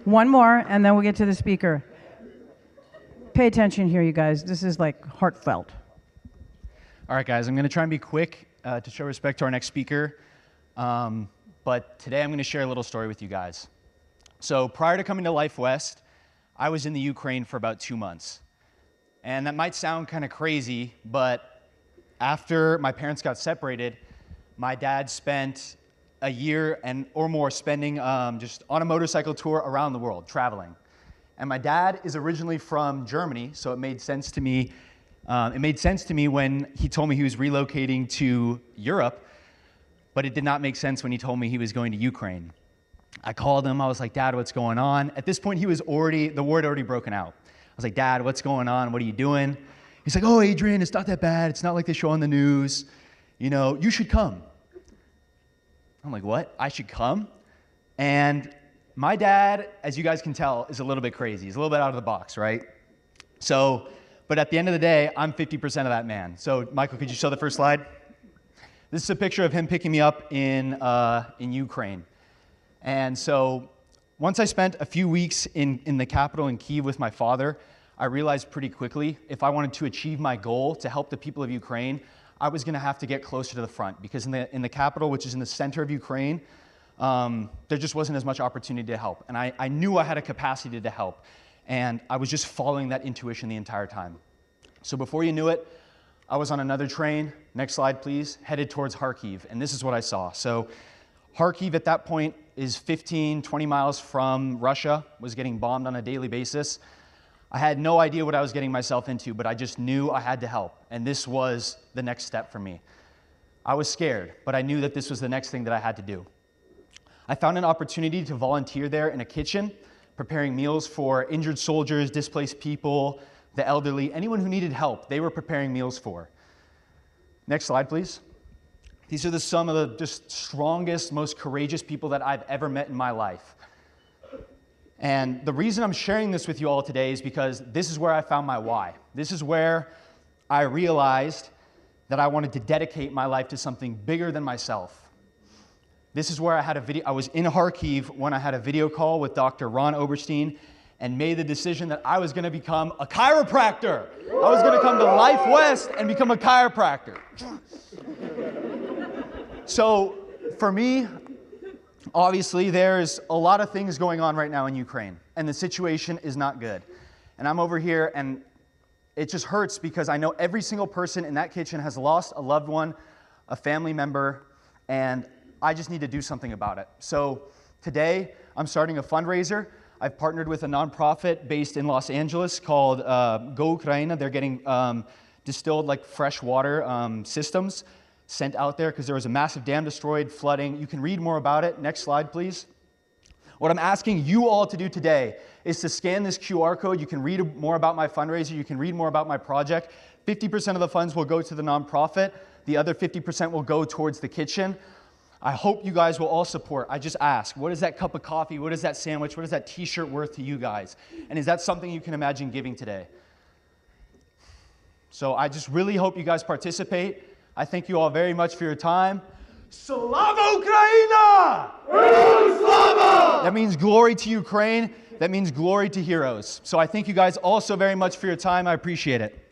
One more, and then we'll get to the speaker. Pay attention here, you guys. This is like heartfelt. All right, guys, I'm going to try and be quick to show respect to our next speaker. But today I'm going to share a little story with you guys. So prior to coming to Life West, I was in the Ukraine for about 2 months. And that might sound kind of crazy, but after my parents got separated, my dad spent a year or more spending just on a motorcycle tour around the world, traveling. And my dad is originally from Germany, so it made sense to me. When he told me he was relocating to Europe, but it did not make sense when he told me he was going to Ukraine. I called him. I was like, Dad, what's going on? At this point, the war had already broken out. I was like, Dad, what's going on? What are you doing? He's like, oh, Adrien, it's not that bad. It's not like they show on the news. You know, you should come. I'm like, what? I should come? And my dad, as you guys can tell, is a little bit crazy. He's a little bit out of the box, right? So, but at the end of the day, I'm 50% of that man. So, Michael, could you show the first slide? This is a picture of him picking me up in Ukraine. And so, once I spent a few weeks in the capital in Kyiv with my father, I realized pretty quickly if I wanted to achieve my goal to help the people of Ukraine, I was going to have to get closer to the front, because in the capital, which is in the center of Ukraine, there just wasn't as much opportunity to help. And I knew I had a capacity to help, and I was just following that intuition the entire time. So before you knew it, I was on another train, next slide please, headed towards Kharkiv, and this is what I saw. So Kharkiv at that point is 15, 20 miles from Russia, was getting bombed on a daily basis. I had no idea what I was getting myself into, but I just knew I had to help, and this was the next step for me. I was scared, but I knew that this was the next thing that I had to do. I found an opportunity to volunteer there in a kitchen, preparing meals for injured soldiers, displaced people, the elderly, anyone who needed help, they were preparing meals for. Next slide, please. These are some of the just strongest, most courageous people that I've ever met in my life. And the reason I'm sharing this with you all today is because this is where I found my why. This is where I realized that I wanted to dedicate my life to something bigger than myself. This is where I was in Kharkiv when I had a video call with Dr. Ron Oberstein and made the decision that I was going to become a chiropractor. I was going to come to Life West and become a chiropractor. So for me, obviously, there's a lot of things going on right now in Ukraine, and the situation is not good. And I'm over here, and it just hurts because I know every single person in that kitchen has lost a loved one, a family member, and I just need to do something about it. So today, I'm starting a fundraiser. I've partnered with a nonprofit based in Los Angeles called Go Ukraine. They're getting distilled like fresh water systems sent out there because there was a massive dam destroyed, flooding. You can read more about it. Next slide, please. What I'm asking you all to do today is to scan this QR code. You can read more about my fundraiser. You can read more about my project. 50% of the funds will go to the nonprofit. The other 50% will go towards the kitchen. I hope you guys will all support. I just ask, what is that cup of coffee? What is that sandwich? What is that t-shirt worth to you guys? And is that something you can imagine giving today? So I just really hope you guys participate. I thank you all very much for your time. Slava Ukraina! Slava! That means glory to Ukraine. That means glory to heroes. So I thank you guys all so very much for your time. I appreciate it.